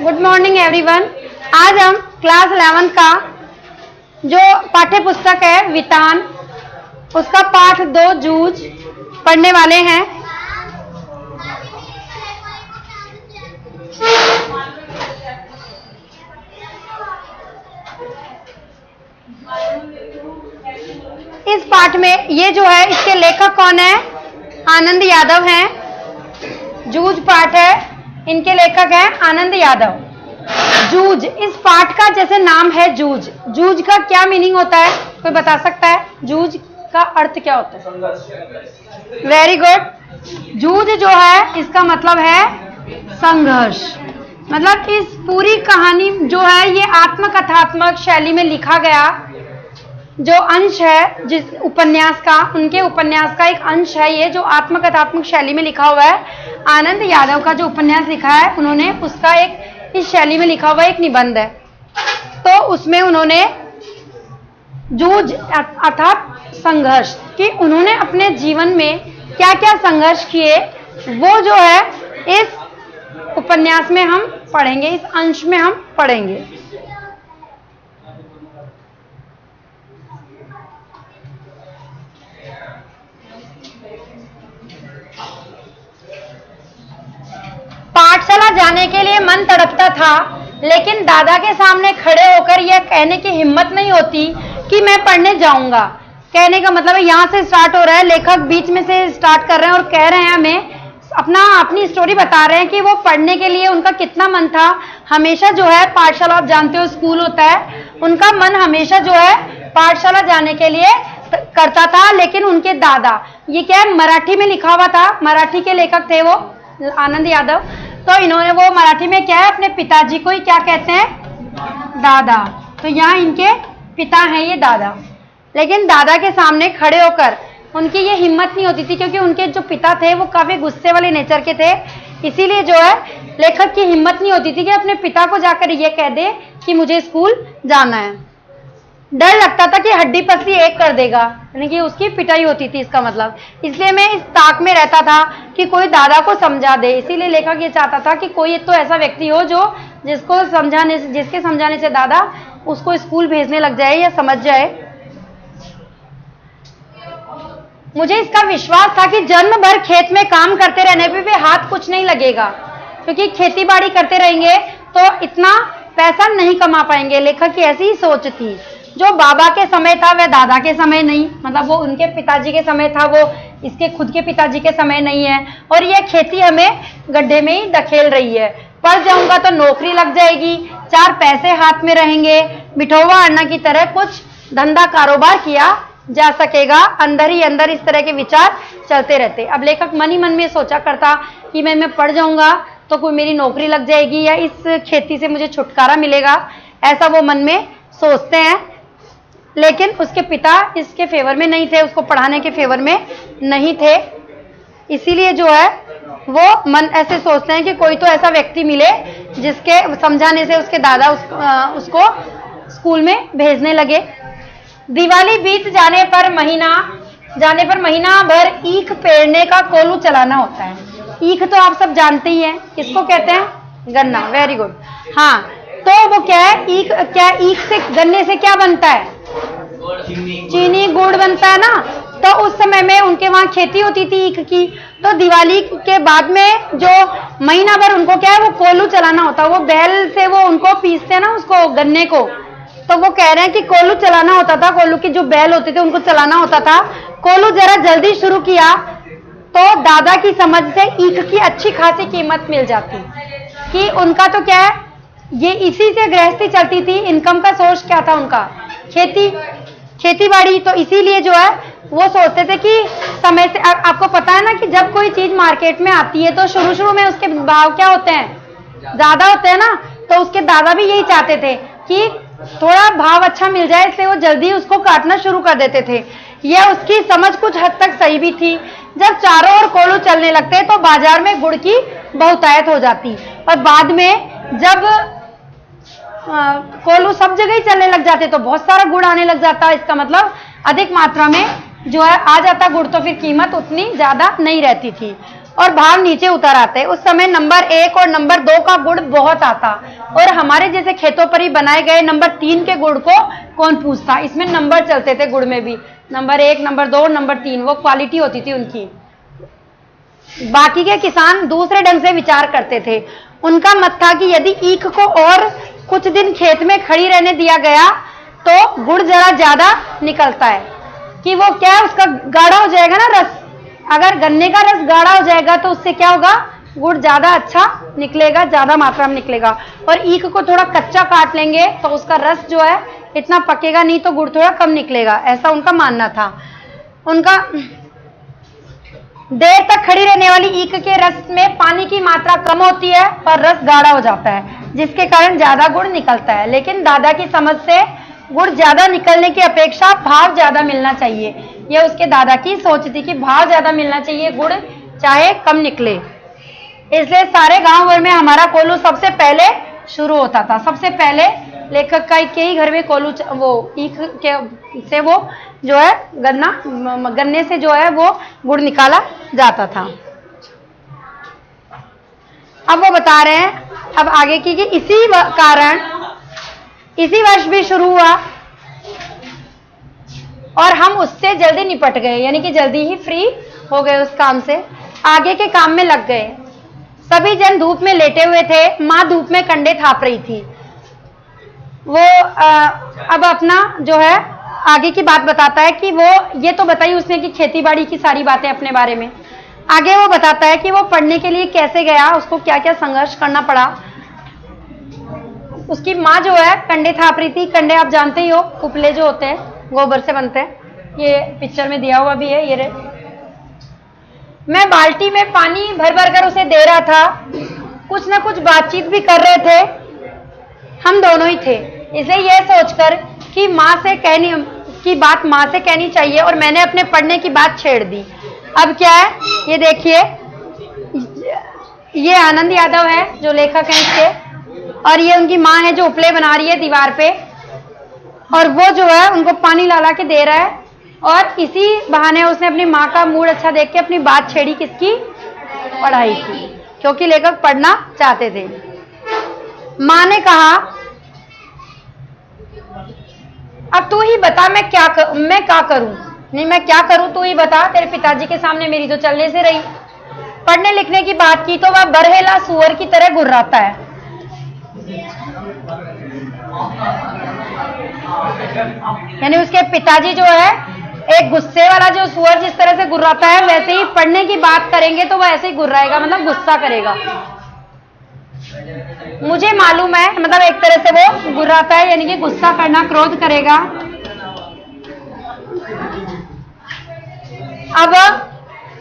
Good morning everyone. आज हम class 11 का जो पाठ्य पुस्तक है वितान, उसका पाठ 2 जूझ पढ़ने वाले हैं। इस पाठ में ये जो है, इसके लेखक कौन है? आनंद यादव हैं। जूझ पाठ है, इनके लेखक हैं आनंद यादव। जूझ, इस पाठ का जैसे नाम है जूझ, जूझ का क्या मीनिंग होता है? कोई बता सकता है जूझ का अर्थ क्या होता है? Very good. जूझ जो है इसका मतलब है संघर्ष। मतलब इस पूरी कहानी जो है ये आत्मकथात्मक शैली में लिखा गया जो अंश है जिस उपन्यास का, उनके उपन्यास का एक अंश है ये, जो आत्मकथात्मक शैली में लिखा हुआ है। आनंद यादव का जो उपन्यास लिखा है उन्होंने, उसका एक इस शैली में लिखा हुआ एक निबंध है। तो उसमें उन्होंने जूझ अर्थात संघर्ष कि उन्होंने अपने जीवन में क्या क्या संघर्ष किए, वो जो है इस उपन्यास में हम पढ़ेंगे, इस अंश में हम पढ़ेंगे। पाठशाला जाने के लिए मन तड़पता था, लेकिन दादा के सामने खड़े होकर यह कहने की हिम्मत नहीं होती कि मैं पढ़ने जाऊंगा। कहने का मतलब है यहां से स्टार्ट हो रहा है, लेखक बीच में से स्टार्ट कर रहे हैं और कह रहे हैं, हमें अपनी स्टोरी बता रहे हैं कि वो पढ़ने के लिए उनका कितना मन था। हमेशा जो है पाठशाला, आप जानते हो स्कूल होता है, उनका मन हमेशा जो है पाठशाला जाने के लिए करता था। लेकिन उनके दादा, ये क्या है, मराठी में लिखा हुआ था, मराठी के लेखक थे वो आनंद यादव। तो इन्होंने वो मराठी में क्या है, अपने पिताजी को ही क्या कहते हैं? दादा। तो यहाँ इनके पिता हैं ये दादा। लेकिन दादा के सामने खड़े होकर उनकी ये हिम्मत नहीं होती थी, क्योंकि उनके जो पिता थे वो काफी गुस्से वाले नेचर के थे। इसीलिए जो है लेखक की हिम्मत नहीं होती थी कि अपने पिता को जाकर ये कह दे कि मुझे स्कूल जाना है। डर लगता था कि हड्डी पसली एक कर देगा, यानी कि उसकी पिटाई होती थी, इसका मतलब। इसलिए मैं इस ताक में रहता था कि कोई दादा को समझा दे। इसीलिए लेखक ये चाहता था कि कोई तो ऐसा व्यक्ति हो जो जिसके समझाने से दादा उसको स्कूल भेजने लग जाए या समझ जाए। मुझे इसका विश्वास था कि जन्म भर खेत में काम करते रहने पे भी हाथ कुछ नहीं लगेगा, क्योंकि खेती बाड़ी करते रहेंगे तो इतना पैसा नहीं कमा पाएंगे। लेखक की ऐसी ही सोच थी। जो बाबा के समय था वह दादा के समय नहीं, मतलब वो उनके पिताजी के समय था, वो इसके खुद के पिताजी के समय नहीं है। और यह खेती हमें गड्ढे में ही धकेल रही है। पढ़ जाऊंगा तो नौकरी लग जाएगी, 4 पैसे हाथ में रहेंगे, बिठौवा अन्ना की तरह कुछ धंधा कारोबार किया जा सकेगा। अंदर ही अंदर इस तरह के विचार चलते रहते। अब लेखक मन ही मन में सोचा करता कि मैं पढ़ जाऊंगा तो कोई मेरी नौकरी लग जाएगी या इस खेती से मुझे छुटकारा मिलेगा, ऐसा वो मन में सोचते हैं। लेकिन उसके पिता इसके फेवर में नहीं थे, उसको पढ़ाने के फेवर में नहीं थे। इसीलिए जो है वो मन ऐसे सोचते हैं कि कोई तो ऐसा व्यक्ति मिले जिसके समझाने से उसके दादा उसको स्कूल में भेजने लगे। दिवाली बीत जाने पर महीना भर ईख पेरने का कोलू चलाना होता है। ईख तो आप सब जानते ही हैं, किसको कहते हैं? गन्ना। Very good. हाँ, तो वो क्या है, ईख से, गन्ने से क्या बनता है? चीनी, गुड़ बनता है ना। तो उस समय में उनके वहां खेती होती थी ईख की। तो दिवाली के बाद में जो महीना भर उनको क्या है, वो कोलू चलाना होता है। वो बैल से वो उनको पीसते हैं ना उसको, गन्ने को। तो वो कह रहे हैं कि कोलू चलाना होता था, कोलू की जो बैल होते थे उनको चलाना होता था। कोलू जरा जल्दी शुरू किया तो दादा की समझ से ईख की अच्छी खासी कीमत मिल जाती। कि उनका तो क्या है, ये इसी से गृहस्थी चलती थी। इनकम का सोर्स क्या था उनका? खेती बाड़ी। तो इसीलिए जो है वो सोचते थे कि समय से, आपको पता है ना कि जब कोई चीज मार्केट में आती है तो शुरू में उसके भाव क्या होते हैं? ज्यादा होते हैं ना। तो उसके दादा भी यही चाहते थे कि थोड़ा भाव अच्छा मिल जाए, इसलिए वो जल्दी उसको काटना शुरू कर देते थे। यह उसकी समझ कुछ हद तक सही भी थी। जब चारों ओर कोलू चलने लगते तो बाजार में गुड़ की बहुतायत हो जाती, और बाद में जब कोलू सब जगह ही चलने लग जाते तो बहुत सारा गुड़ आने लग जाता। इसका मतलब अधिक मात्रा में जो है आ जाता गुड़, तो फिर कीमत उतनी ज्यादा नहीं रहती थी। और भाव नीचे उतर आते। उस समय नंबर 1 और नंबर 2 का गुड़ बहुत आता, और हमारे जैसे खेतों पर ही बनाए गए नंबर 3 के गुड़ को कौन पूछता। इसमें नंबर चलते थे गुड़ में भी, नंबर 1, नंबर 2, नंबर 3, वो क्वालिटी होती थी उनकी। बाकी के किसान दूसरे ढंग से विचार करते थे। उनका मत था कि यदि ईख को और कुछ दिन खेत में खड़ी रहने दिया गया तो गुड़ जरा ज्यादा निकलता है, कि वो क्या है, उसका गाढ़ा हो जाएगा ना रस। अगर गन्ने का रस गाढ़ा हो जाएगा तो उससे क्या होगा, गुड़ ज्यादा अच्छा निकलेगा, ज्यादा मात्रा में निकलेगा। और ईख को थोड़ा कच्चा काट लेंगे तो उसका रस जो है इतना पकेगा नहीं, तो गुड़ थोड़ा कम निकलेगा, ऐसा उनका मानना था। उनका देर तक खड़ी रहने वाली ईख के रस में पानी की मात्रा कम होती है और रस गाढ़ा हो जाता है, जिसके कारण ज्यादा गुड़ निकलता है। लेकिन दादा की समझ से गुड़ ज्यादा निकलने की अपेक्षा भाव ज्यादा मिलना चाहिए, यह उसके दादा की सोच थी कि भाव ज्यादा मिलना चाहिए, गुड़ चाहे कम निकले। इसलिए सारे गांव भर में हमारा कोल्हू सबसे पहले शुरू होता था। सबसे पहले लेखक का के ही घर में कोल्हू, वो ईख के से वो जो है गन्ने से जो है वो गुड़ निकाला जाता था। अब वो बता रहे हैं अब आगे की कि इसी कारण इसी वर्ष भी शुरू हुआ और हम उससे जल्दी निपट गए, यानी कि जल्दी ही फ्री हो गए उस काम से, आगे के काम में लग गए। सभी जन धूप में लेटे हुए थे, माँ धूप में कंडे थाप रही थी। वो अब अपना जो है आगे की बात बताता है कि वो ये तो बताई उसने कि खेती बाड़ी की सारी बातें अपने बारे में। आगे वो बताता है कि वो पढ़ने के लिए कैसे गया, उसको क्या क्या संघर्ष करना पड़ा। उसकी माँ जो है कंडे थाप रही थी। कंडे आप जानते ही हो, उपले जो होते हैं गोबर से बनते हैं, ये पिक्चर में दिया हुआ भी है। ये रे मैं बाल्टी में पानी भर भर कर उसे दे रहा था, कुछ ना कुछ बातचीत भी कर रहे थे, हम दोनों ही थे। इसलिए यह सोचकर कि माँ से कहनी की बात माँ से कहनी चाहिए, और मैंने अपने पढ़ने की बात छेड़ दी। अब क्या है, ये देखिए, ये आनंद यादव है जो लेखक हैं इसके, और ये उनकी माँ है जो उपले बना रही है दीवार पे, और वो जो है उनको पानी ला के दे रहा है। और इसी बहाने उसने अपनी माँ का मूड अच्छा देख के अपनी बात छेड़ी, किसकी, पढ़ाई की, क्योंकि लेखक पढ़ना चाहते थे। माँ ने कहा, अब तू ही बता मैं क्या करूं। नहीं, मैं क्या करूं, तू ही बता। तेरे पिताजी के सामने मेरी तो चलने से रही। पढ़ने लिखने की बात की तो वह बरहेला सुअर की तरह गुर्राता है। यानी उसके पिताजी जो है एक गुस्से वाला, जो सुअर जिस तरह से गुर्राता है, वैसे ही पढ़ने की बात करेंगे तो वह ऐसे ही गुर्राएगा, मतलब गुस्सा करेगा। मुझे मालूम है, मतलब एक तरह से वो गुर्राता है, यानी कि गुस्सा करना, क्रोध करेगा। अब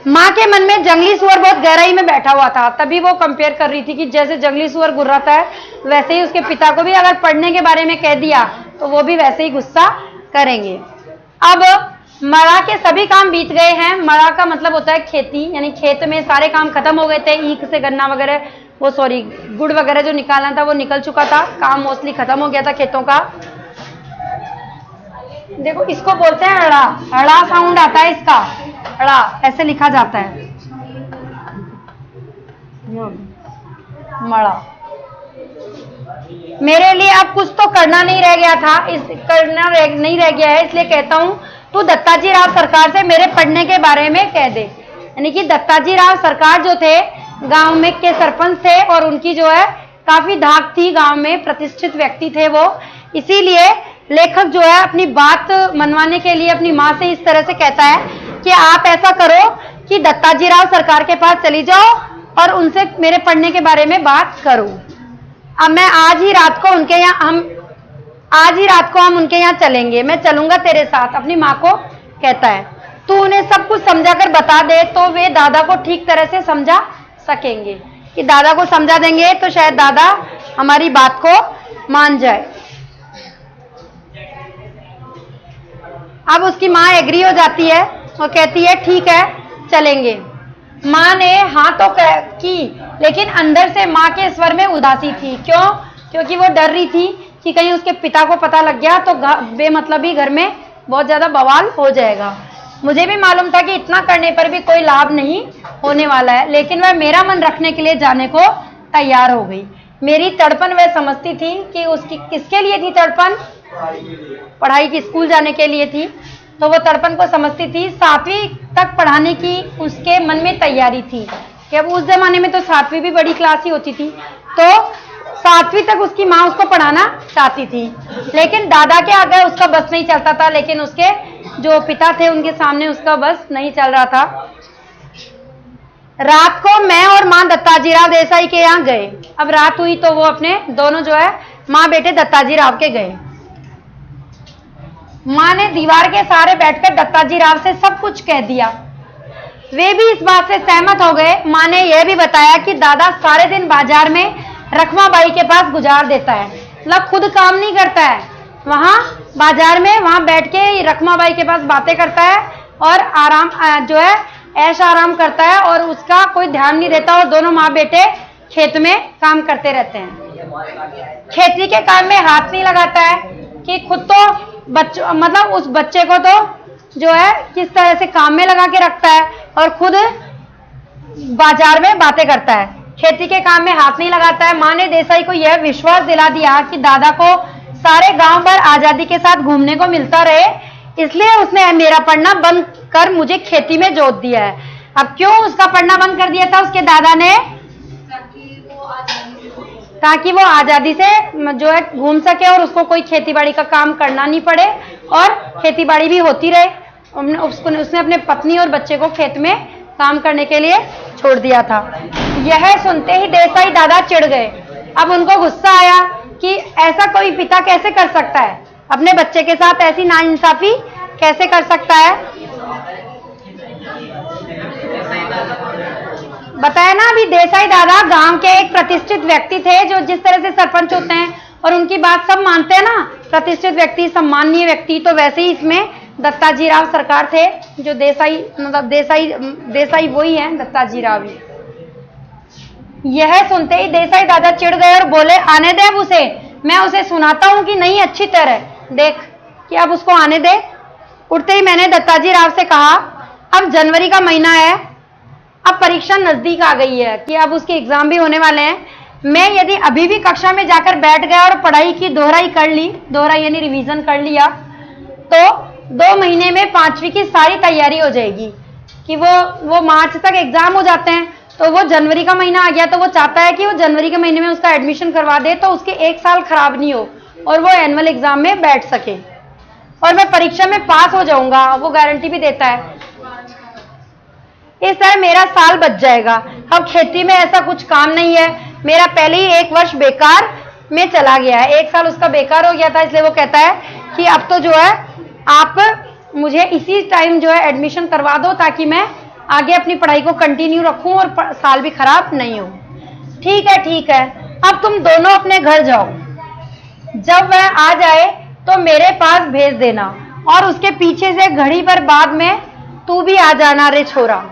माँ के मन में जंगली सुअर बहुत गहराई में बैठा हुआ था, तभी वो कंपेयर कर रही थी कि जैसे जंगली सुअर गुर्राता है, वैसे ही उसके पिता को भी अगर पढ़ने के बारे में कह दिया तो वो भी वैसे ही गुस्सा करेंगे। अब मड़ा के सभी काम बीत गए हैं। मड़ा का मतलब होता है खेती, यानी खेत में सारे काम खत्म हो गए थे। ईख से गन्ना वगैरह, वो सॉरी गुड़ वगैरह जो निकालना था वो निकल चुका था, काम मोस्टली खत्म हो गया था खेतों का। देखो इसको बोलते हैं अड़ा, अड़ा साउंड आता है इसका, अड़ा ऐसे लिखा जाता है, मड़ा। मेरे लिए अब कुछ तो करना नहीं रह गया था, नहीं रह गया है, इसलिए कहता हूँ तू दत्ताजी राव सरकार से मेरे पढ़ने के बारे में कह दे। यानी कि दत्ताजी राव सरकार जो थे गांव में के सरपंच थे, और उनकी जो है काफी धाक थी, गांव में प्रतिष्ठित व्यक्ति थे वो। इसीलिए लेखक जो है अपनी बात मनवाने के लिए अपनी माँ से इस तरह से कहता है कि आप ऐसा करो कि दत्ताजी राव सरकार के पास चली जाओ और उनसे मेरे पढ़ने के बारे में बात करो। अब मैं आज ही रात को हम उनके यहाँ चलेंगे, मैं चलूंगा तेरे साथ, अपनी माँ को कहता है। तू उन्हें सब कुछ समझाकर बता दे तो वे दादा को ठीक तरह से समझा सकेंगे, कि दादा को समझा देंगे तो शायद दादा हमारी बात को मान जाए। अब उसकी माँ एग्री हो जाती है, वो कहती है ठीक है चलेंगे। माँ ने हाँ तो की, लेकिन अंदर से माँ के स्वर में उदासी थी। क्यों? क्योंकि वो डर रही थी कि कहीं उसके पिता को पता लग गया तो बेमतलबी घर में बहुत ज्यादा बवाल हो जाएगा। मुझे भी मालूम था कि इतना करने पर भी कोई लाभ नहीं होने वाला है, लेकिन वह मेरा मन रखने के लिए जाने को तैयार हो गई। मेरी तड़पन वह समझती थी कि उसकी किसके लिए थी तड़पन, पढ़ाई की, स्कूल जाने के लिए थी। तो वो तड़पन को समझती थी। 7वीं तक पढ़ाने की उसके मन में तैयारी थी कि अब उस जमाने में तो 7वीं भी बड़ी क्लास ही होती थी, तो 7वीं तक उसकी माँ उसको पढ़ाना चाहती थी। लेकिन दादा के आगे उसका बस नहीं चलता था, लेकिन उसके जो पिता थे उनके सामने उसका बस नहीं चल रहा था। रात को मैं और माँ दत्ताजी राव देसाई के यहाँ गए। अब रात हुई तो वो अपने दोनों जो है माँ बेटे दत्ताजी राव के गए। माँ ने दीवार के सहारे बैठकर दत्ताजी राव से सब कुछ कह दिया। वे भी इस बात से सहमत हो गए। माँ ने यह भी बताया कि दादा सारे दिन बाजार में रखमाबाई के पास गुजार देता है, मतलब खुद काम नहीं करता है, वहां बाजार में वहां बैठ के रखमाबाई के पास बातें करता है और आराम जो है ऐश आराम करता है और उसका कोई ध्यान नहीं देता। और दोनों माँ बेटे खेत में काम करते रहते हैं। खेती के काम में हाथ नहीं लगाता है कि खुद तो बच्चों मतलब उस बच्चे को तो जो है किस तरह से काम में लगा के रखता है और खुद बाजार में बातें करता है। खेती के काम में हाथ नहीं लगाता है। माँ ने देसाई को यह विश्वास दिला दिया कि दादा को सारे गांव भर आजादी के साथ घूमने को मिलता रहे, इसलिए उसने मेरा पढ़ना बंद कर मुझे खेती में जोत दिया है। अब क्यों उसका पढ़ना बंद कर दिया था उसके दादा ने? ताकि वो आजादी से जो है घूम सके और उसको कोई खेतीबाड़ी का काम करना नहीं पड़े और खेतीबाड़ी भी होती रहे। उसने अपने पत्नी और बच्चे को खेत में काम करने के लिए छोड़ दिया था। यह सुनते ही देसाई दादा चिढ़ गए। अब उनको गुस्सा आया कि ऐसा कोई पिता कैसे कर सकता है, अपने बच्चे के साथ ऐसी नाइंसाफी कैसे कर सकता है। बताया ना अभी, देसाई दादा गांव के एक प्रतिष्ठित व्यक्ति थे, जो जिस तरह से सरपंच होते हैं और उनकी बात सब मानते हैं ना, प्रतिष्ठित व्यक्ति, सम्माननीय व्यक्ति, तो वैसे ही इसमें दत्ताजी राव सरकार थे, जो देसाई मतलब देसाई वही है, दत्ताजी राव ही। यह सुनते ही देसाई दादा चिढ़ गए और बोले, आने दे अब उसे, मैं उसे सुनाता हूं कि नहीं अच्छी तरह देख कि अब उसको आने दे। उठते ही मैंने दत्ताजी राव से कहा, अब जनवरी का महीना है, अब परीक्षा नजदीक आ गई है कि अब उसके एग्जाम भी होने वाले हैं। मैं यदि अभी भी कक्षा में जाकर बैठ गया और पढ़ाई की दोहराई कर ली, दोहराई यानी रिवीजन कर लिया, तो 2 महीने में 5वीं की सारी तैयारी हो जाएगी कि वो मार्च तक एग्जाम हो जाते हैं, तो वो जनवरी का महीना आ गया, तो वो चाहता है कि वो जनवरी के महीने में उसका एडमिशन करवा दे, तो उसके 1 साल खराब नहीं हो और वो एनुअल एग्जाम में बैठ सके और मैं परीक्षा में पास हो जाऊंगा, वो गारंटी भी देता है। इस तरह मेरा साल बच जाएगा। अब खेती में ऐसा कुछ काम नहीं है, मेरा पहले ही 1 वर्ष बेकार में चला गया है, 1 साल उसका बेकार हो गया था, इसलिए वो कहता है कि अब तो जो है आप मुझे इसी टाइम जो है एडमिशन करवा दो, ताकि मैं आगे अपनी पढ़ाई को कंटिन्यू रखूं और साल भी खराब नहीं हो। ठीक है, अब तुम दोनों अपने घर जाओ, जब वह आ जाए तो मेरे पास भेज देना और उसके पीछे से घड़ी भर बाद में तू भी आ जाना रे छोरा।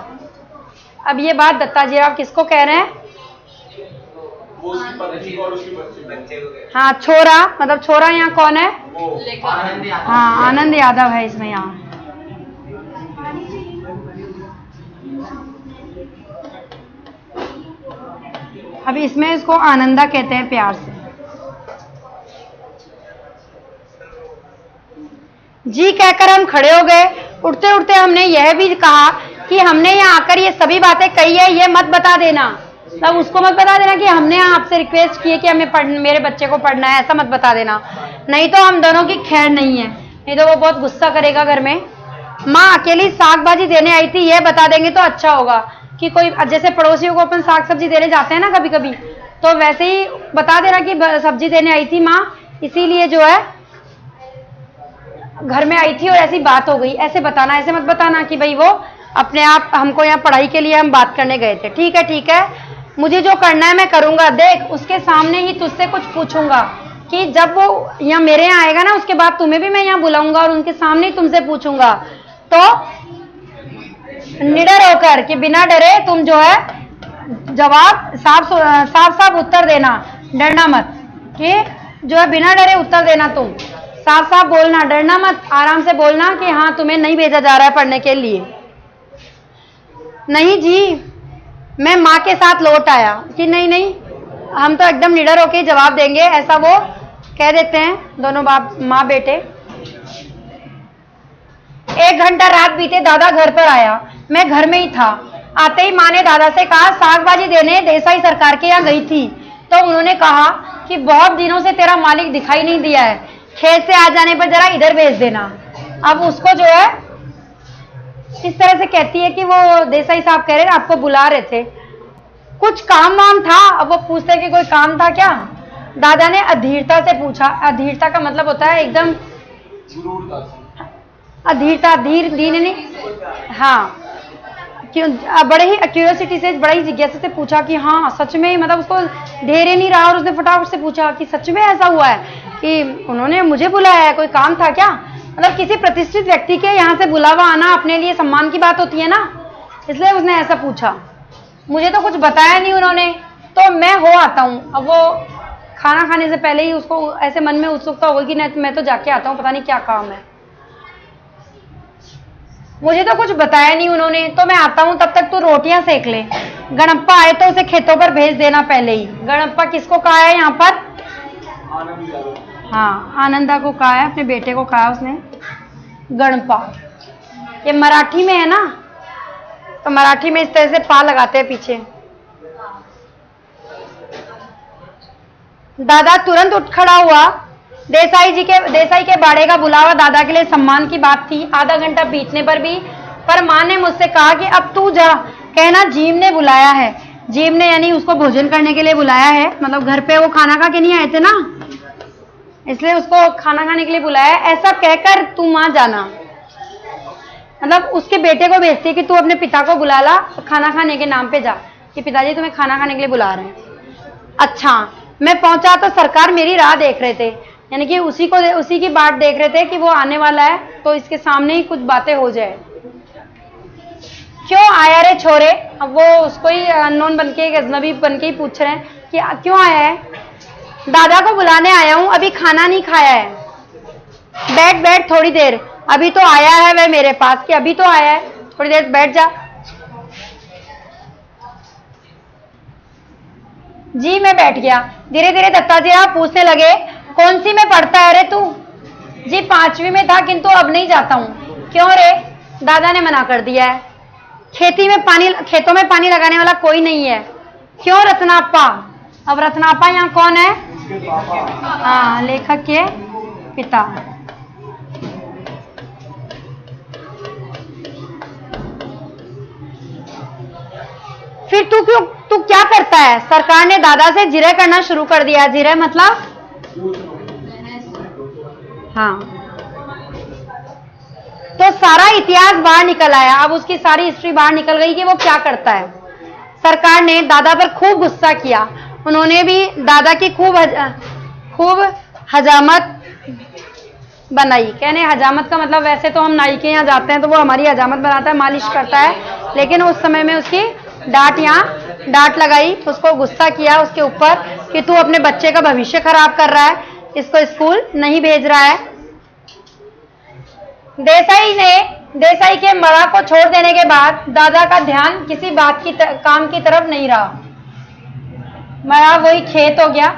अब ये बात दत्ताजी राव किसको कह रहे हैं? हाँ, छोरा, मतलब छोरा यहाँ कौन है? हाँ, आनंद यादव है इसमें यहाँ। अब इसमें इसको आनंदा कहते हैं प्यार से। जी कहकर हम खड़े हो गए। उठते उठते हमने यह भी कहा कि हमने यहाँ आकर ये सभी बातें कही है, ये मत बता देना, तब उसको मत बता देना कि हमने आपसे रिक्वेस्ट की है कि हमें मेरे बच्चे को पढ़ना है, ऐसा मत बता देना, नहीं तो हम दोनों की खैर नहीं है, नहीं तो वो बहुत गुस्सा करेगा घर में। माँ अकेली साग भाजी देने आई थी, यह बता देंगे तो अच्छा होगा कि कोई जैसे पड़ोसियों को अपन साग सब्जी देने जाते हैं ना कभी कभी, तो वैसे ही बता देना कि सब्जी देने आई थी माँ, इसीलिए जो है घर में आई थी और ऐसी बात हो गई, ऐसे बताना, ऐसे मत बताना कि भाई वो अपने आप हमको यहाँ पढ़ाई के लिए हम बात करने गए थे। ठीक है, मुझे जो करना है मैं करूंगा। देख, उसके सामने ही तुझसे कुछ पूछूंगा कि जब वो यहाँ मेरे यहाँ आएगा ना, उसके बाद तुम्हें भी मैं यहाँ बुलाऊंगा और उनके सामने ही तुमसे पूछूंगा, तो निडर होकर कि बिना डरे तुम जो है जवाब साफ उत्तर देना, डरना मत, कि जो है बिना डरे उत्तर देना तुम साफ साफ बोलना, डरना मत, आराम से बोलना कि हाँ तुम्हें नहीं भेजा जा रहा है पढ़ने के लिए। नहीं जी, मैं माँ के साथ लौट आया कि नहीं नहीं, हम तो एकदम निडर होके जवाब देंगे, ऐसा वो कह देते हैं दोनों बाप माँ बेटे। 1 घंटा रात बीते, दादा घर पर आया, मैं घर में ही था। आते ही माँ ने दादा से कहा साग भाजी देने देसाई सरकार के यहाँ गई थी, तो उन्होंने कहा कि बहुत दिनों से तेरा मालिक दिखाई नहीं दिया है, खेत से आ जाने पर जरा इधर भेज देना। अब उसको जो है इस तरह से कहती है कि वो देसाई साहब कह रहे आपको बुला रहे थे, कुछ काम वाम था। अब वो पूछते कि कोई काम था क्या। दादा ने अधीरता से पूछा, अधीरता का मतलब होता है एकदम अधीरता, धीर दीन नहीं, हाँ, क्यों बड़े ही क्यूरियोसिटी से, बड़ा ही जिज्ञासा से पूछा कि हाँ सच में, मतलब उसको धैर्य नहीं रहा और उसने फटाफट से पूछा कि सच में ऐसा हुआ है कि उन्होंने मुझे बुलाया है, कोई काम था क्या। मतलब किसी प्रतिष्ठित व्यक्ति के यहाँ से बुलावा आना अपने लिए सम्मान की बात होती है ना, इसलिए उसने ऐसा पूछा। मुझे तो कुछ बताया नहीं उन्होंने, तो मैं हो आता हूँ। अब वो खाना खाने से पहले ही उसको ऐसे मन में उत्सुकता होगी कि मैं तो जाके आता हूँ, पता नहीं क्या काम है। मुझे तो कुछ बताया नहीं उन्होंने, तो मैं आता हूँ, तब तक तू रोटियां सेक ले। गणप्पा आए तो उसे खेतों पर भेज देना पहले ही। गणप्पा किसको कहा है यहाँ पर? हाँ, आनंदा को कहा है, अपने बेटे को कहा उसने गणपा। ये मराठी में है ना, तो मराठी में इस तरह से पा लगाते हैं पीछे। दादा तुरंत उठ खड़ा हुआ। देसाई के बाड़े का बुलावा दादा के लिए सम्मान की बात थी। आधा घंटा बीतने पर माँ ने मुझसे कहा कि अब तू जा, कहना जीव ने बुलाया है। जीव ने यानी उसको भोजन करने के लिए बुलाया है, मतलब घर पे वो खाना खा के नहीं आए थे ना, इसलिए उसको खाना खाने के लिए बुलाया है। ऐसा कहकर तू माँ जाना, मतलब उसके बेटे को भेजती है कि तू अपने पिता को बुला ला, खाना खाने के नाम पे जा, कि पिताजी तुम्हें खाना खाने के लिए बुला रहे हैं। अच्छा, मैं पहुंचा तो सरकार मेरी राह देख रहे थे, यानी कि उसी की बात देख रहे थे कि वो आने वाला है, तो इसके सामने ही कुछ बातें हो जाए। क्यों आया रे छोरे? अब वो उसको ही अननोन बनके, अजनबी बनके ही पूछ रहे हैं कि क्यों आया है। दादा को बुलाने आया हूं, अभी खाना नहीं खाया है। बैठ थोड़ी देर, अभी तो आया है वह मेरे पास, कि अभी तो आया है, थोड़ी देर बैठ जा। जी मैं बैठ गया। धीरे धीरे दत्ता जी आप पूछने लगे, कौन सी में पढ़ता है रे तू? जी 5वीं में था, किंतु अब नहीं जाता हूँ। क्यों रे? दादा ने मना कर दिया है। खेतों में पानी लगाने वाला कोई नहीं है। क्यों रत्नापा? अब रत्नापा यहाँ कौन है? हाँ, लेखक के पिता। फिर तू क्या करता है? सरकार ने दादा से जिरह करना शुरू कर दिया। जिरह मतलब हाँ, तो सारा इतिहास बाहर निकल आया। अब उसकी सारी हिस्ट्री बाहर निकल गई कि वो क्या करता है। सरकार ने दादा पर खूब गुस्सा किया। उन्होंने भी दादा की खूब हजामत बनाई। कहने हजामत का मतलब, वैसे तो हम नाई के यहाँ जाते हैं तो वो हमारी हजामत बनाता है, मालिश करता है, लेकिन उस समय में उसकी डांट लगाई, उसको गुस्सा किया उसके ऊपर कि तू अपने बच्चे का भविष्य खराब कर रहा है, इसको स्कूल नहीं भेज रहा है। देसाई के मरा को छोड़ देने के बाद दादा का ध्यान किसी काम की तरफ नहीं रहा। मरा वही खेत हो गया।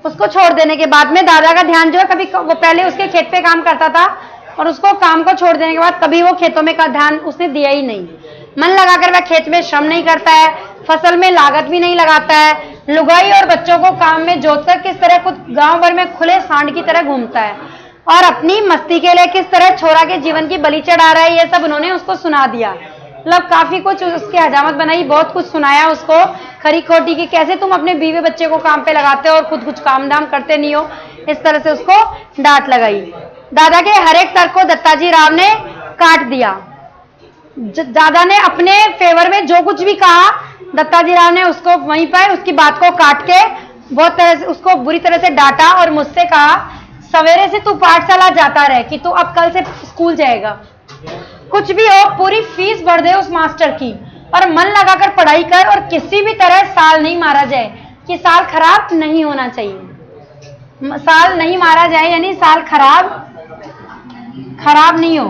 उसको छोड़ देने के बाद में दादा का ध्यान जो है, कभी वो पहले उसके खेत पे काम करता था और उसको काम को छोड़ देने के बाद कभी वो खेतों में का ध्यान उसने दिया ही नहीं। मन लगाकर वह खेत में श्रम नहीं करता है, फसल में लागत भी नहीं लगाता है। लुगाई और बच्चों को काम में जोतकर किस तरह खुद गांव भर में खुले सांड की तरह घूमता है और अपनी मस्ती के लिए किस तरह छोरा के जीवन की बलि चढ़ा रहा है, ये सब उन्होंने उसको सुना दिया। मतलब काफी कुछ उसकी हजामत बनाई, बहुत कुछ सुनाया उसको खरी खोटी की, कैसे तुम अपने बीवी बच्चे को काम पे लगाते हो और खुद कुछ काम धाम करते नहीं हो। इस तरह से उसको डांट लगाई। दादा के हर एक तर्क को दत्ताजी राव ने काट दिया। दादा ने अपने फेवर में जो कुछ भी कहा, दत्ताजी राव ने उसको वहीं पर उसकी बात को काट के बहुत तरह से उसको बुरी तरह से डांटा और मुझसे कहा, सवेरे से तू पाठशाला जाता रहे कि तू अब कल से स्कूल जाएगा। कुछ भी हो, पूरी फीस भर दे उस मास्टर की और मन लगाकर पढ़ाई कर और किसी भी तरह साल नहीं मारा जाए, कि साल खराब नहीं होना चाहिए। साल नहीं मारा जाए, यानी साल खराब नहीं हो।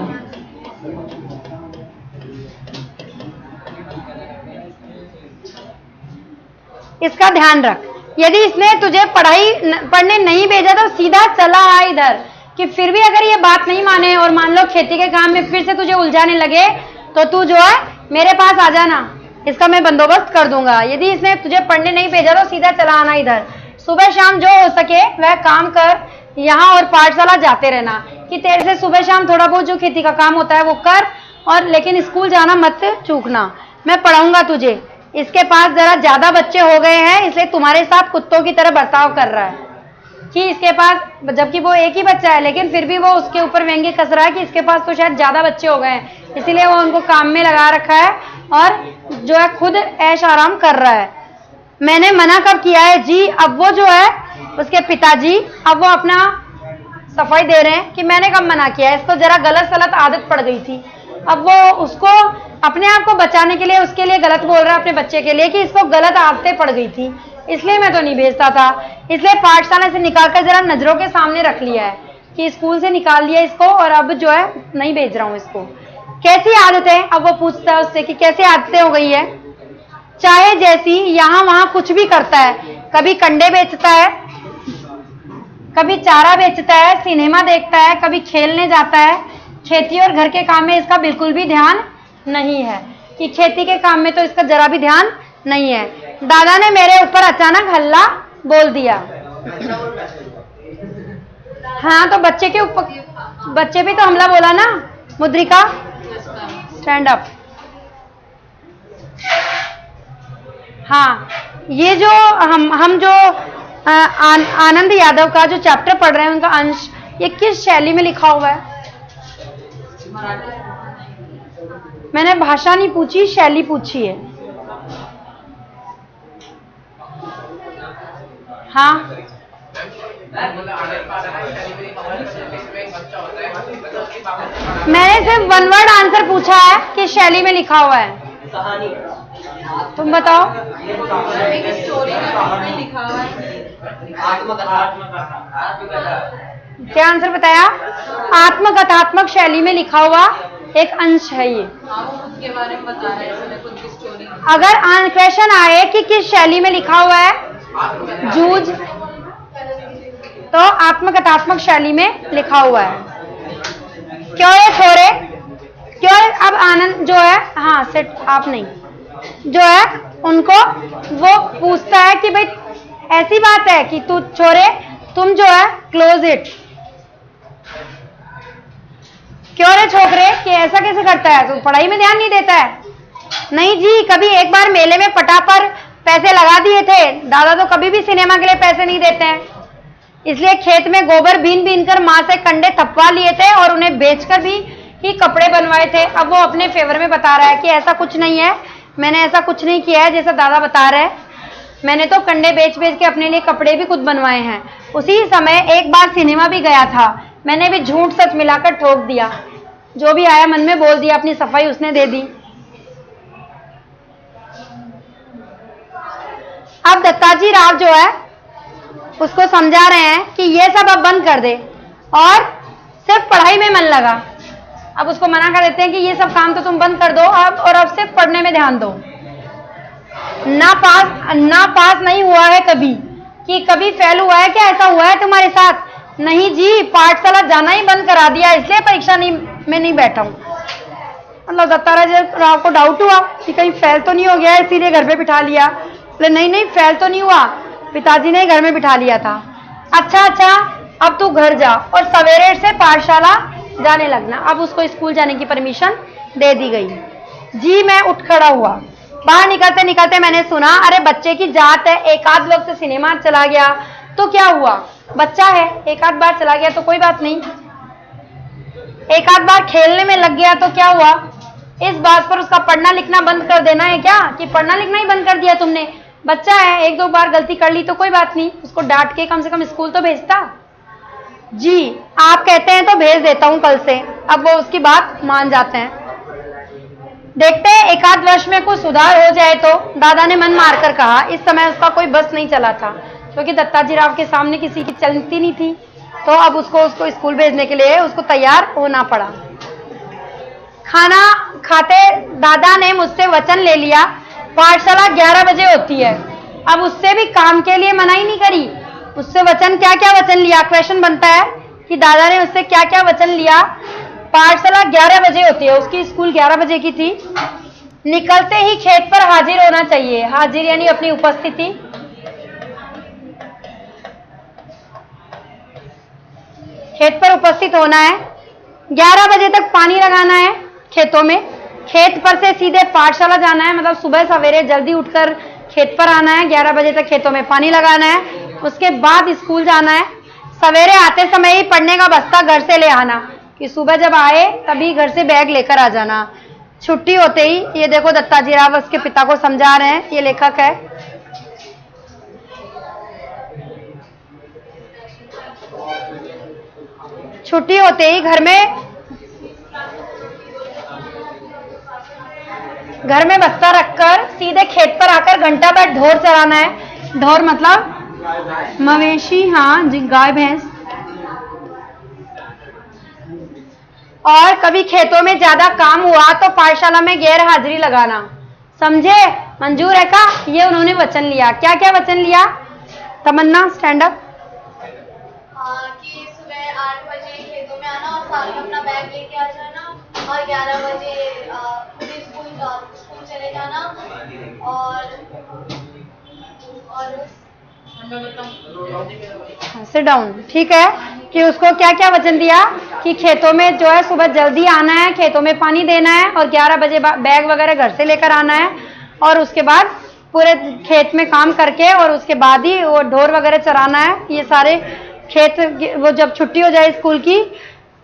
इसका ध्यान रख। यदि इसने तुझे पढ़ने नहीं भेजा तो सीधा चला आ इधर, कि फिर भी अगर ये बात नहीं माने और मान लो खेती के काम में फिर से तुझे उलझाने लगे तो तू जो है मेरे पास आ जाना, इसका मैं बंदोबस्त कर दूंगा। यदि इसने तुझे पढ़ने नहीं भेजा तो सीधा चला आना इधर। सुबह शाम जो हो सके वह काम कर, यहाँ और पाठशाला जाते रहना, कि तेरे से सुबह शाम थोड़ा बहुत जो खेती का काम होता है वो कर, और लेकिन स्कूल जाना मत चूकना। मैं पढ़ाऊंगा तुझे। इसके पास जरा ज्यादा बच्चे हो गए हैं, इसलिए तुम्हारे साथ कुत्तों की तरह बर्ताव कर रहा है, कि इसके पास, जबकि वो एक ही बच्चा है लेकिन फिर भी वो उसके ऊपर व्यंग्य कस रहा है कि इसके पास तो शायद ज्यादा बच्चे हो गए हैं, इसीलिए वो उनको काम में लगा रखा है और जो है खुद ऐश आराम कर रहा है। मैंने मना कब किया है जी? अब वो जो है उसके पिताजी अब वो अपना सफाई दे रहे हैं कि मैंने कब मना किया है, इसको जरा गलत सलत आदत पड़ गई थी। अब वो उसको अपने आप को बचाने के लिए उसके लिए गलत बोल रहा है, अपने बच्चे के लिए, कि इसको गलत आदतें पड़ गई थी, इसलिए मैं तो नहीं भेजता था। इसलिए पाठशाला से निकालकर जरा नजरों के सामने रख लिया है कि स्कूल से निकाल लिया इसको, और अब जो है नहीं भेज रहा हूं इसको। कैसी आदतें? अब वो पूछता है उससे कि कैसी आदतें हो गई है। चाहे जैसी, यहां वहां कुछ भी करता है, कभी कंडे बेचता है, कभी चारा बेचता है, सिनेमा देखता है, कभी खेलने जाता है। खेती और घर के काम में इसका बिल्कुल भी ध्यान नहीं है, कि खेती के काम में तो इसका जरा भी ध्यान नहीं है। दादा ने मेरे ऊपर अचानक हल्ला बोल दिया। हाँ, तो बच्चे के ऊपर, बच्चे भी तो हमला बोला ना। मुद्रिका, स्टैंड अप। हाँ, ये जो हम जो आनंद यादव का जो चैप्टर पढ़ रहे हैं उनका अंश, ये किस शैली में लिखा हुआ है? मैंने भाषा नहीं पूछी, शैली पूछी है। हाँ, मैंने सिर्फ वन वर्ड आंसर पूछा है कि शैली में लिखा हुआ है। तुम बताओ। एक स्टोरी में लिखा हुआ है। क्या आंसर बताया? आत्मकथात्मक शैली में लिखा हुआ एक अंश है ये। उसके बारे में बता रहे हैं खुद की स्टोरी। अगर क्वेश्चन आए कि किस शैली में लिखा हुआ है जूझ, तो आत्मकथात्मक शैली में लिखा हुआ है। क्यों ये छोरे? क्यों? अब आनंद जो है, हाँ सेट आप नहीं, जो है उनको वो पूछता है कि भाई ऐसी बात है कि तू छोरे, तुम जो है क्लोज इट। क्यों रे छोकरे, कि ऐसा कैसे करता है, तू पढ़ाई में ध्यान नहीं देता है? नहीं जी, कभी एक बार मेले में पटा पर पैसे लगा दिए थे, दादा तो कभी भी सिनेमा के लिए पैसे नहीं देते हैं, इसलिए खेत में गोबर बीन बीन कर माँ से कंडे थपवा लिए थे और उन्हें बेचकर भी ही कपड़े बनवाए थे। अब वो अपने फेवर में बता रहा है कि ऐसा कुछ नहीं है, मैंने ऐसा कुछ नहीं किया है जैसा दादा बता रहे हैं, मैंने तो कंडे बेच बेच के अपने लिए कपड़े भी खुद बनवाए हैं। उसी समय एक बार सिनेमा भी गया था, मैंने भी झूठ सच मिलाकर ठोक दिया, जो भी आया मन में बोल दिया, अपनी सफाई उसने दे दी। अब दत्ताजी राव जो है उसको समझा रहे हैं कि ये सब अब बंद कर दे और सिर्फ पढ़ाई में मन लगा। अब उसको मना कर देते हैं कि ये सब काम तो तुम बंद कर दो अब, और अब सिर्फ पढ़ने में ध्यान दो। ना पास नहीं हुआ है कभी, कि कभी फेल हुआ है क्या? ऐसा हुआ है तुम्हारे साथ? नहीं जी, पाठशाला जाना ही बंद करा दिया, इसलिए परीक्षा में नहीं बैठा हूं। मतलब दत्ताराज राव को डाउट हुआ कि कहीं फेल तो नहीं हो गया, इसीलिए घर पे बिठा लिया। बोले नहीं फेल तो नहीं हुआ, पिताजी ने घर में बिठा लिया था। अच्छा, अब तू घर जा और सवेरे से पाठशाला जाने लगना। अब उसको स्कूल जाने की परमिशन दे दी गई। जी, मैं उठ खड़ा हुआ। बाहर निकलते निकलते मैंने सुना, अरे बच्चे की जात है, एक आध वक्त सिनेमा चला गया तो क्या हुआ, बच्चा है, एक आध बार चला गया तो कोई बात नहीं, एक आध बार खेलने में लग गया तो क्या हुआ? इस बात पर उसका पढ़ना लिखना बंद कर देना है क्या, कि पढ़ना लिखना ही बंद कर दिया तुमने? बच्चा है, एक दो बार गलती कर ली तो कोई बात नहीं, उसको डांट के कम से कम स्कूल तो भेजता। जी, आप कहते हैं तो भेज देता हूं कल से। अब वो उसकी बात मान जाते हैं। देखते हैं एक आध वर्ष में कुछ सुधार हो जाए तो, दादा ने मन मारकर कहा। इस समय उसका कोई बस नहीं चला था। क्योंकि दत्ताजी राव के सामने किसी की चलती नहीं थी, तो अब उसको स्कूल भेजने के लिए उसको तैयार होना पड़ा। खाना खाते दादा ने मुझसे वचन ले लिया, पाठशाला 11 बजे होती है। अब उससे भी काम के लिए मनाही नहीं करी, उससे वचन क्या क्या वचन लिया। क्वेश्चन बनता है कि दादा ने उससे क्या क्या वचन लिया। पाठशाला 11 बजे होती है, उसकी स्कूल 11 बजे की थी। निकलते ही खेत पर हाजिर होना चाहिए। हाजिर यानी अपनी उपस्थिति। खेत पर उपस्थित होना है। 11 बजे तक पानी लगाना है खेतों में। खेत पर से सीधे पाठशाला जाना है, मतलब सुबह सवेरे जल्दी उठकर खेत पर आना है। 11 बजे तक खेतों में पानी लगाना है, उसके बाद स्कूल जाना है। सवेरे आते समय ही पढ़ने का बस्ता घर से ले आना, कि सुबह जब आए तभी घर से बैग लेकर आ जाना। छुट्टी होते ही, ये देखो दत्ताजी राव उसके पिता को समझा रहे हैं, ये लेखक है। छुट्टी होते ही घर में बस्ता रखकर सीधे खेत पर आकर घंटा भर ढोर चराना है। ढोर मतलब मवेशी, हाँ जी, गाय भैंस। और कभी खेतों में ज्यादा काम हुआ तो पाठशाला में गैर हाजिरी लगाना। समझे? मंजूर है का? ये उन्होंने वचन लिया। क्या क्या वचन लिया? तमन्ना स्टैंड अप। कि सुबह 8 बजे खेतों में आना और साथ में अपना बैग लेके आ जाना, और 11 बजे मुझे स्कूल चले जाना। और सिट डाउन। ठीक है, कि उसको क्या क्या वचन दिया कि खेतों में जो है सुबह जल्दी आना है, खेतों में पानी देना है, और 11 बजे बैग वगैरह घर से लेकर आना है, और उसके बाद पूरे खेत में काम करके और उसके बाद ही वो ढोर वगैरह चराना है। ये सारे खेत, वो जब छुट्टी हो जाए स्कूल की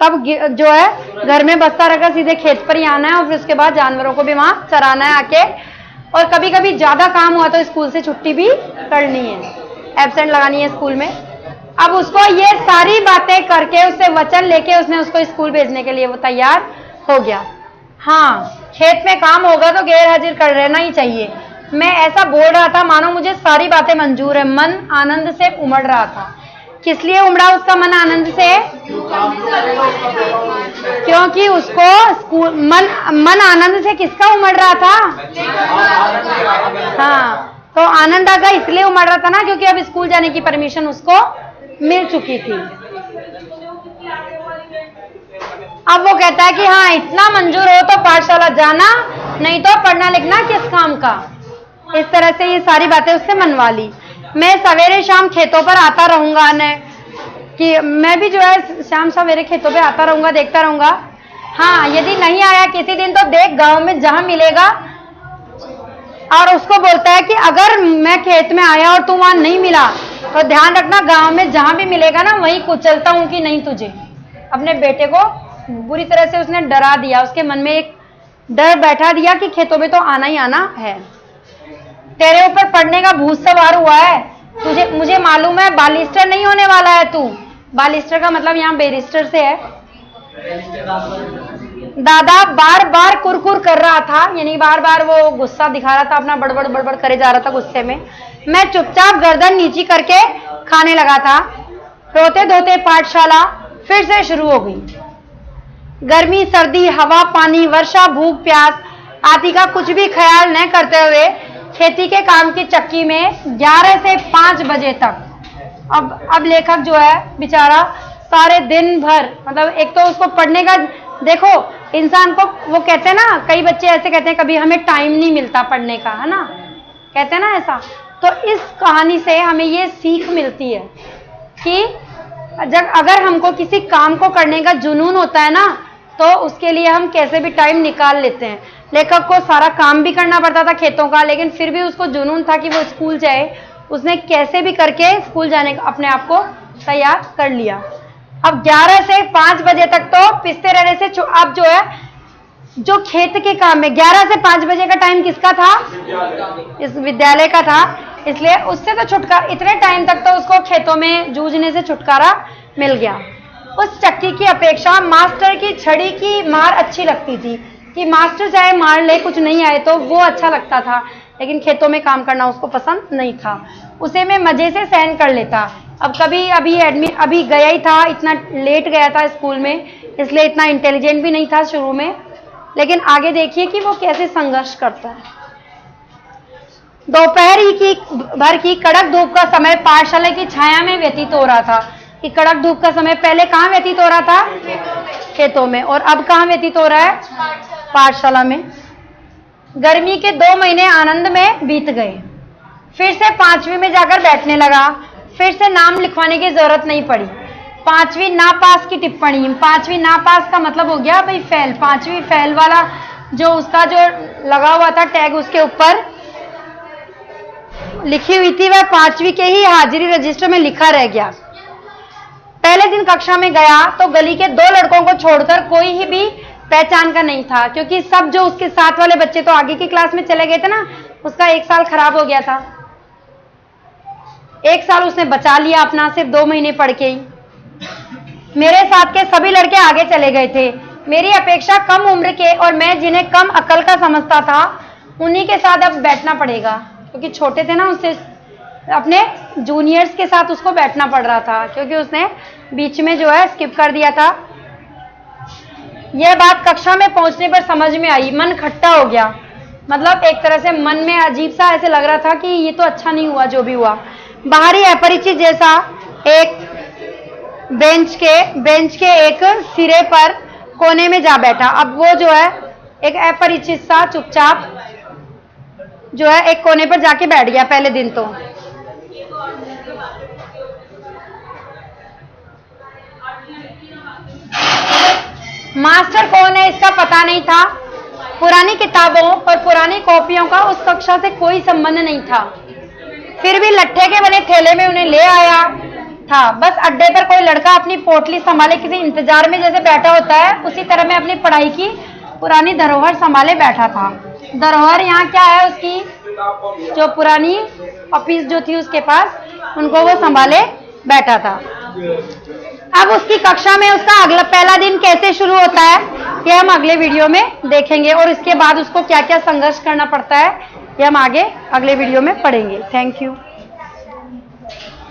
तब जो है घर में बस्ता रखकर सीधे खेत पर ही आना है, और फिर उसके बाद जानवरों को भी वहां चराना है आके। और कभी कभी ज्यादा काम हुआ तो स्कूल से छुट्टी भी करनी है, एब्सेंट लगानी है स्कूल में। अब उसको ये सारी बातें करके उससे वचन लेके उसने उसको स्कूल भेजने के लिए वो तैयार हो गया। हाँ, खेत में काम होगा तो गैर हाजिर कर रहना ही चाहिए। मैं ऐसा बोल रहा था मानो मुझे सारी बातें मंजूर है। मन आनंद से उमड़ रहा था। किस लिए उमड़ा उसका मन आनंद से? क्योंकि उसको स्कूल मन आनंद से किसका उमड़ रहा था? हाँ, तो आनंद आगा इसलिए उमड़ रहा था ना, क्योंकि अब स्कूल जाने की परमिशन उसको मिल चुकी थी। अब वो कहता है कि हाँ, इतना मंजूर हो तो पाठशाला जाना, नहीं तो पढ़ना लिखना किस काम का। इस तरह से ये सारी बातें उससे मनवा ली। मैं सवेरे शाम खेतों पर आता रहूंगा न, कि मैं भी जो है शाम सवेरे खेतों पे आता रहूंगा, देखता रहूंगा। हाँ, यदि नहीं आया किसी दिन तो देख गांव में जहां मिलेगा। और उसको बोलता है कि अगर मैं खेत में आया और तू वहां नहीं मिला तो ध्यान रखना, गांव में जहां भी मिलेगा ना वहीं कुचलता हूं कि नहीं तुझे। अपने बेटे को बुरी तरह से उसने डरा दिया, उसके मन में एक डर बैठा दिया कि खेतों में तो आना ही आना है। तेरे ऊपर पढ़ने का भूत सवार हुआ है, मुझे मालूम है, बालिस्टर नहीं होने वाला है तू। बालिस्टर का मतलब यहाँ बैरिस्टर से है। दादा बार बार कुरकुर कर रहा था, यानी बार बार वो गुस्सा दिखा रहा था, अपना बड़बड़ बड़बड़ करे जा रहा था गुस्से में। मैं चुपचाप गर्दन नीची करके खाने लगा था। रोते धोते पाठशाला फिर से शुरू हो गई। गर्मी सर्दी हवा पानी वर्षा भूख प्यास आदि का कुछ भी ख्याल न करते हुए खेती के काम की चक्की में 11 से 5 बजे तक। अब लेखक जो है बेचारा सारे दिन भर, मतलब एक तो उसको पढ़ने का, देखो इंसान को वो कहते हैं ना, कई बच्चे ऐसे कहते हैं कभी हमें टाइम नहीं मिलता पढ़ने का, है ना, कहते हैं ना ऐसा। तो इस कहानी से हमें ये सीख मिलती है कि अगर हमको किसी काम को करने का जुनून होता है ना, तो उसके लिए हम कैसे भी टाइम निकाल लेते हैं। लेखक को सारा काम भी करना पड़ता था खेतों का, लेकिन फिर भी उसको जुनून था कि वो स्कूल जाए। उसने कैसे भी करके स्कूल जाने का अपने आप को तैयार कर लिया। अब 11 से 5 बजे तक तो पिसते रहने से अब जो है जो खेत के काम में 11 से 5 बजे का टाइम किसका था? इस विद्यालय का था। इसलिए उससे तो छुटकारा, इतने टाइम तक तो उसको खेतों में जूझने से छुटकारा मिल गया। उस चक्की की अपेक्षा मास्टर की छड़ी की मार अच्छी लगती थी, कि मास्टर चाहे मार ले कुछ नहीं आए तो वो अच्छा लगता था, लेकिन खेतों में काम करना उसको पसंद नहीं था। उसे मैं मजे से सहन कर लेता। अब कभी अभी गया ही था, इतना लेट गया था स्कूल में, इसलिए इतना इंटेलिजेंट भी नहीं था शुरू में, लेकिन आगे देखिए कि वो कैसे संघर्ष करता है। दोपहर भर की कड़क धूप का समय पाठशाला की छाया में व्यतीत हो रहा था। कि कड़क धूप का समय पहले कहाँ व्यतीत हो रहा था? खेतों में। और अब कहाँ व्यतीत हो रहा है? पाठशाला में। गर्मी के 2 महीने आनंद में बीत गए। फिर से 5वीं में जाकर बैठने लगा। फिर से नाम लिखवाने की जरूरत नहीं पड़ी। 5वीं नापास की टिप्पणी। 5वीं नापास का मतलब हो गया भाई फेल। 5वीं फेल वाला जो उसका जो लगा हुआ था टैग उसके ऊपर लिखी हुई थी, वह 5वीं के ही हाजिरी रजिस्टर में लिखा रह गया। पहले दिन कक्षा में गया तो गली के 2 लड़कों को छोड़कर कोई ही भी पहचान का नहीं था, क्योंकि सब जो उसके साथ वाले बच्चे तो आगे की क्लास में चले गए थे ना, उसका 1 साल खराब हो गया था। 1 साल उसने बचा लिया अपना, सिर्फ 2 महीने पढ़ के ही। मेरे साथ के सभी लड़के आगे चले गए थे। मेरी अपेक्षा कम उम्र के और मैं जिन्हें कम अकल का समझता था, उन्हीं के साथ अब बैठना पड़ेगा, क्योंकि छोटे थे ना, उससे अपने जूनियर्स के साथ उसको बैठना पड़ रहा था, क्योंकि उसने बीच में जो है स्किप कर दिया था। यह बात कक्षा में पहुंचने पर समझ में आई। मन खट्टा हो गया, मतलब एक तरह से मन में अजीब सा ऐसे लग रहा था कि ये तो अच्छा नहीं हुआ जो भी हुआ। बाहरी अपरिचित जैसा एक बेंच के एक सिरे पर कोने में जा बैठा। अब वो जो है एक अपरिचित सा चुपचाप जो है एक कोने पर जाके बैठ गया पहले दिन तो। मास्टर कौन है इसका पता नहीं था। पुरानी किताबों और पुरानी कॉपियों का उस कक्षा से कोई संबंध नहीं था। फिर भी लट्ठे के बने थैले में उन्हें ले आया था। बस अड्डे पर कोई लड़का अपनी पोटली संभाले किसी इंतजार में जैसे बैठा होता है, उसी तरह मैं अपनी पढ़ाई की पुरानी धरोहर संभाले बैठा था। धरोहर यहाँ क्या है? उसकी जो पुरानी ऑफिस जो थी उसके पास, उनको वो संभाले बैठा था। अब उसकी कक्षा में उसका पहला दिन कैसे शुरू होता है, ये हम अगले वीडियो में देखेंगे, और इसके बाद उसको क्या क्या संघर्ष करना पड़ता है, ये हम आगे अगले वीडियो में पढ़ेंगे। Thank you.